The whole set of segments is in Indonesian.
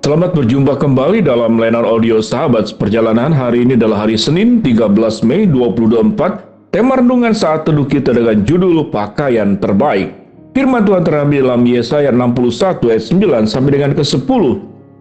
Selamat berjumpa kembali dalam layanan audio Sahabat Perjalanan. Hari ini adalah hari Senin 13 Mei 2024. Tema renungan saat teduh kita dengan judul Pakaian Terbaik. Firman Tuhan terambil dalam Yesaya 61 ayat 9 sampai dengan ke-10.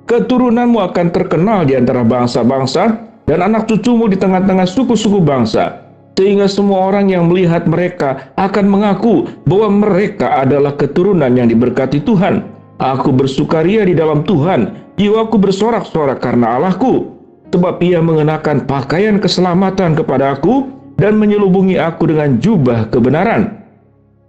Keturunanmu akan terkenal di antara bangsa-bangsa dan anak cucumu di tengah-tengah suku-suku bangsa. Sehingga semua orang yang melihat mereka akan mengaku bahwa mereka adalah keturunan yang diberkati Tuhan. Aku bersukaria di dalam Tuhan, jiwaku bersorak-sorak karena Allahku, sebab Ia mengenakan pakaian keselamatan kepada aku dan menyelubungi aku dengan jubah kebenaran.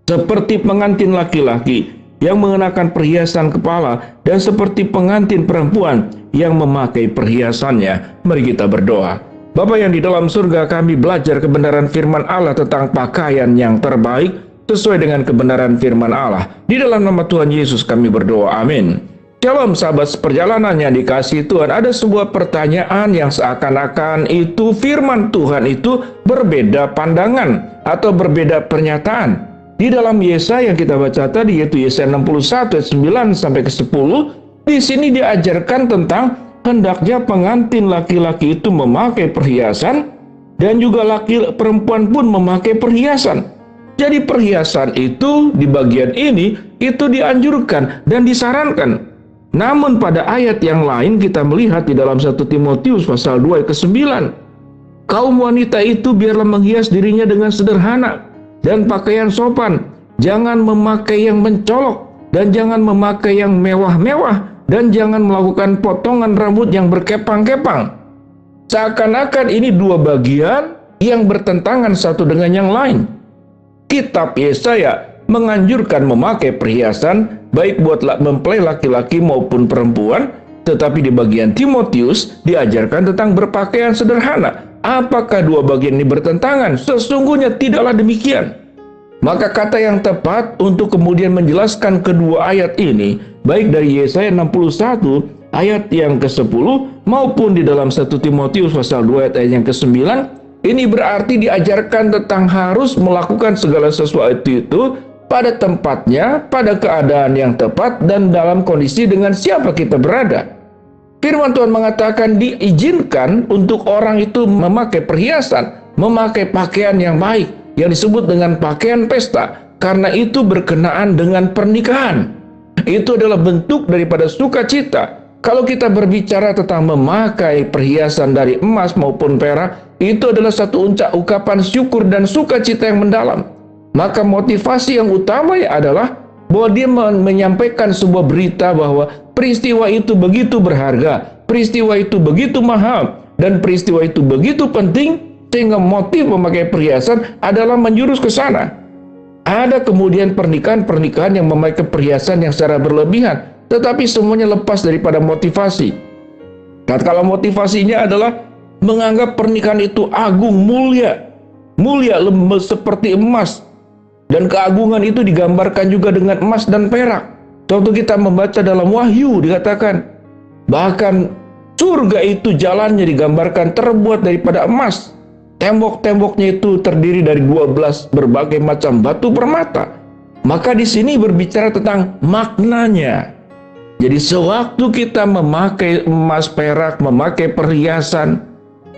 Seperti pengantin laki-laki yang mengenakan perhiasan kepala dan seperti pengantin perempuan yang memakai perhiasannya. Mari kita berdoa. Bapa yang di dalam surga, kami belajar kebenaran firman Allah tentang pakaian yang terbaik sesuai dengan kebenaran firman Allah. Di dalam nama Tuhan Yesus kami berdoa, amin. Shalom sahabat seperjalanan yang dikasihi Tuhan. Ada sebuah pertanyaan yang seakan-akan itu firman Tuhan itu berbeda pandangan atau berbeda pernyataan. Di dalam Yesaya yang kita baca tadi, yaitu Yesaya 61 ayat 9 sampai ke 10, di sini diajarkan tentang hendaknya pengantin laki-laki itu memakai perhiasan dan juga perempuan pun memakai perhiasan. Jadi perhiasan itu di bagian ini itu dianjurkan dan disarankan. Namun pada ayat yang lain kita melihat di dalam 1 Timotius pasal 2 ayat ke-9. Kaum wanita itu biarlah menghias dirinya dengan sederhana dan pakaian sopan. Jangan memakai yang mencolok dan jangan memakai yang mewah-mewah dan jangan melakukan potongan rambut yang berkepang-kepang. Seakan-akan ini dua bagian yang bertentangan satu dengan yang lain. Kitab Yesaya menganjurkan memakai perhiasan baik buat mempelai laki-laki maupun perempuan, tetapi di bagian Timotius diajarkan tentang berpakaian sederhana. Apakah dua bagian ini bertentangan? Sesungguhnya tidaklah demikian. Maka kata yang tepat untuk kemudian menjelaskan kedua ayat ini, baik dari Yesaya 61 ayat yang ke-10 maupun di dalam 1 Timotius pasal 2 ayat yang ke-9, ini berarti diajarkan tentang harus melakukan segala sesuatu itu pada tempatnya, pada keadaan yang tepat, dan dalam kondisi dengan siapa kita berada. Firman Tuhan mengatakan diizinkan untuk orang itu memakai perhiasan, memakai pakaian yang baik, yang disebut dengan pakaian pesta, karena itu berkenaan dengan pernikahan. Itu adalah bentuk daripada sukacita. Kalau kita berbicara tentang memakai perhiasan dari emas maupun perak, itu adalah satu ungkapan syukur dan sukacita yang mendalam. Maka motivasi yang utama adalah bahwa dia menyampaikan sebuah berita bahwa peristiwa itu begitu berharga, peristiwa itu begitu mahal, dan peristiwa itu begitu penting, sehingga motif memakai perhiasan adalah menjurus ke sana. Ada kemudian pernikahan-pernikahan yang memakai perhiasan yang secara berlebihan, tetapi semuanya lepas daripada motivasi. Nah, kalau motivasinya adalah menganggap pernikahan itu agung, mulia seperti emas, dan keagungan itu digambarkan juga dengan emas dan perak. Waktu kita membaca dalam Wahyu dikatakan, bahkan surga itu jalannya digambarkan terbuat daripada emas. Tembok-temboknya itu terdiri dari 12 berbagai macam batu permata. Maka di sini berbicara tentang maknanya. Jadi sewaktu kita memakai emas, perak, memakai perhiasan,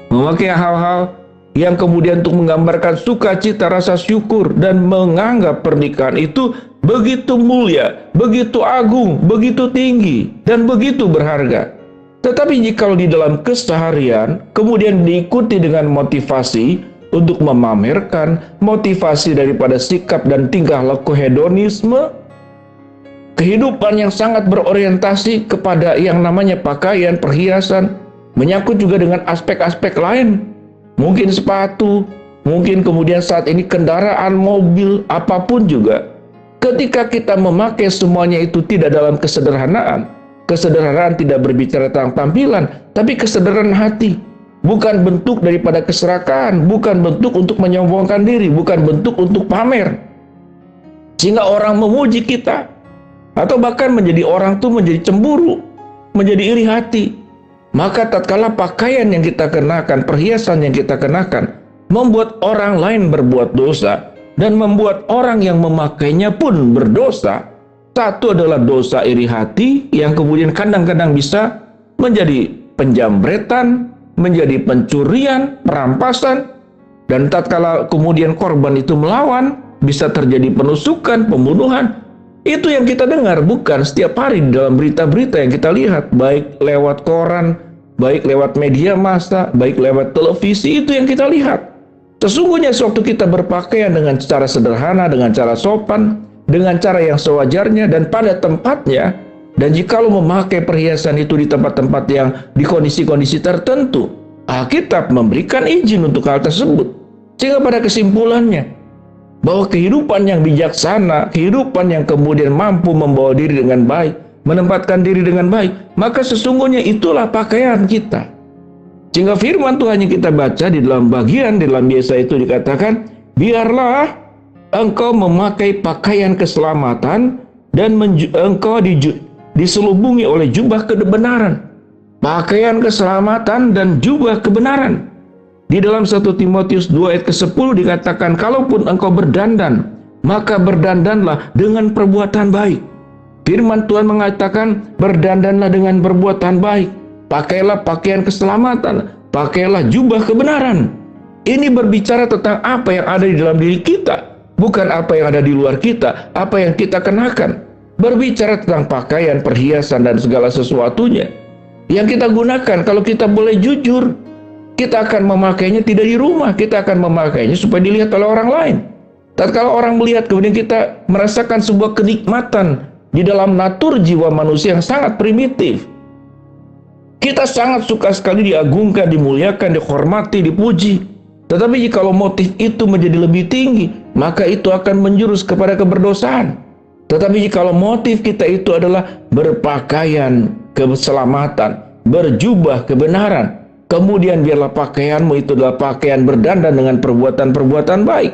memakai hal-hal yang kemudian untuk menggambarkan sukacita, rasa syukur, dan menganggap pernikahan itu begitu mulia, begitu agung, begitu tinggi, dan begitu berharga. Tetapi jika di dalam keseharian kemudian diikuti dengan motivasi untuk memamerkan, motivasi daripada sikap dan tingkah laku hedonisme, kehidupan yang sangat berorientasi kepada yang namanya pakaian, perhiasan, menyangkut juga dengan aspek-aspek lain. Mungkin sepatu, mungkin kemudian saat ini kendaraan, mobil, apapun juga. Ketika kita memakai semuanya itu tidak dalam kesederhanaan. Kesederhanaan tidak berbicara tentang tampilan, tapi kesederhanaan hati. Bukan bentuk daripada keserakahan, bukan bentuk untuk menyombongkan diri, bukan bentuk untuk pamer. Sehingga orang memuji kita, atau bahkan menjadi orang itu menjadi cemburu, menjadi iri hati. Maka tatkala pakaian yang kita kenakan, perhiasan yang kita kenakan, membuat orang lain berbuat dosa, dan membuat orang yang memakainya pun berdosa. Satu adalah dosa iri hati yang kemudian kadang-kadang bisa menjadi penjamretan, menjadi pencurian, perampasan, dan tatkala kemudian korban itu melawan, bisa terjadi penusukan, pembunuhan. Itu yang kita dengar, bukan setiap hari dalam berita-berita yang kita lihat, baik lewat koran, baik lewat media massa, baik lewat televisi, itu yang kita lihat. Sesungguhnya sewaktu kita berpakaian dengan cara sederhana, dengan cara sopan, dengan cara yang sewajarnya dan pada tempatnya, dan jikalau memakai perhiasan itu di tempat-tempat yang di kondisi-kondisi tertentu, Alkitab memberikan izin untuk hal tersebut. Sehingga pada kesimpulannya, bahwa kehidupan yang bijaksana, kehidupan yang kemudian mampu membawa diri dengan baik, menempatkan diri dengan baik, maka sesungguhnya itulah pakaian kita. Sehingga firman Tuhan yang kita baca di dalam bagian di dalam Yesaya itu dikatakan, biarlah engkau memakai pakaian keselamatan dan engkau diselubungi oleh jubah kebenaran. Pakaian keselamatan dan jubah kebenaran. Di dalam 1 Timotius 2 ayat ke-10 dikatakan, kalaupun engkau berdandan, maka berdandanlah dengan perbuatan baik. Firman Tuhan mengatakan, berdandanlah dengan perbuatan baik. Pakailah pakaian keselamatan, pakailah jubah kebenaran. Ini berbicara tentang apa yang ada di dalam diri kita, bukan apa yang ada di luar kita, apa yang kita kenakan. Berbicara tentang pakaian, perhiasan, dan segala sesuatunya yang kita gunakan. Kalau kita boleh jujur, kita akan memakainya tidak di rumah, kita akan memakainya supaya dilihat oleh orang lain. Tatkala orang melihat, kemudian kita merasakan sebuah kenikmatan di dalam natur jiwa manusia yang sangat primitif. Kita sangat suka sekali diagungkan, dimuliakan, dihormati, dipuji. Tetapi jikalau motif itu menjadi lebih tinggi, maka itu akan menjurus kepada keberdosaan. Tetapi jikalau motif kita itu adalah berpakaian keselamatan, berjubah kebenaran, kemudian biarlah pakaianmu itu adalah pakaian berdandan dengan perbuatan-perbuatan baik.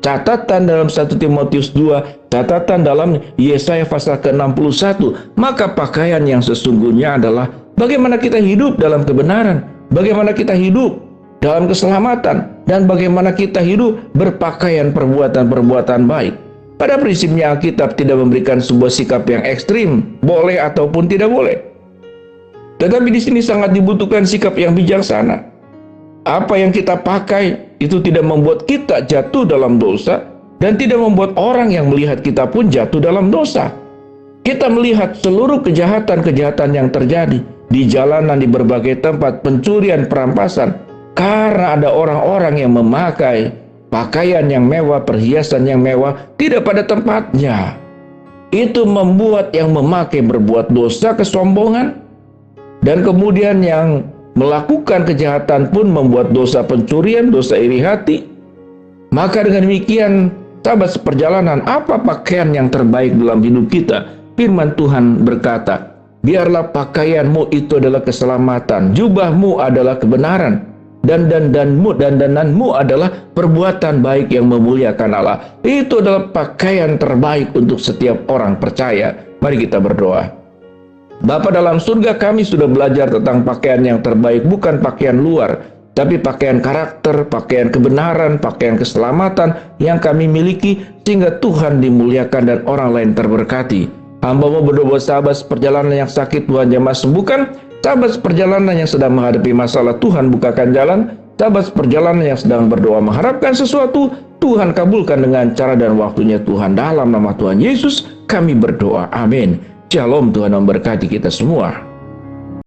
Catatan dalam 1 Timotius 2, catatan dalam Yesaya pasal ke-61, maka pakaian yang sesungguhnya adalah bagaimana kita hidup dalam kebenaran, bagaimana kita hidup dalam keselamatan, dan bagaimana kita hidup berpakaian perbuatan-perbuatan baik. Pada prinsipnya Alkitab tidak memberikan sebuah sikap yang ekstrim, boleh ataupun tidak boleh. Tetapi di sini sangat dibutuhkan sikap yang bijaksana. Apa yang kita pakai itu tidak membuat kita jatuh dalam dosa, dan tidak membuat orang yang melihat kita pun jatuh dalam dosa. Kita melihat seluruh kejahatan-kejahatan yang terjadi di jalanan, di berbagai tempat, pencurian, perampasan, karena ada orang-orang yang memakai pakaian yang mewah, perhiasan yang mewah, tidak pada tempatnya. Itu membuat yang memakai berbuat dosa, kesombongan, dan kemudian yang melakukan kejahatan pun membuat dosa pencurian, dosa iri hati. Maka dengan demikian, sahabat seperjalanan, apa pakaian yang terbaik dalam hidup kita? Firman Tuhan berkata, biarlah pakaianmu itu adalah keselamatan, jubahmu adalah kebenaran, dan dandananmu adalah perbuatan baik yang memuliakan Allah. Itu adalah pakaian terbaik untuk setiap orang percaya. Mari kita berdoa. Bapa dalam surga, kami sudah belajar tentang pakaian yang terbaik, bukan pakaian luar, tapi pakaian karakter, pakaian kebenaran, pakaian keselamatan yang kami miliki, sehingga Tuhan dimuliakan dan orang lain terberkati. Hamba-Mu berdoa sahabat seperjalanan yang sakit, Tuhan jamah sembuhkan. Sahabat seperjalanan yang sedang menghadapi masalah, Tuhan bukakan jalan. Sahabat seperjalanan yang sedang berdoa mengharapkan sesuatu, Tuhan kabulkan dengan cara dan waktunya Tuhan. Dalam nama Tuhan Yesus kami berdoa, amin. Shalom, Tuhan memberkati kita semua.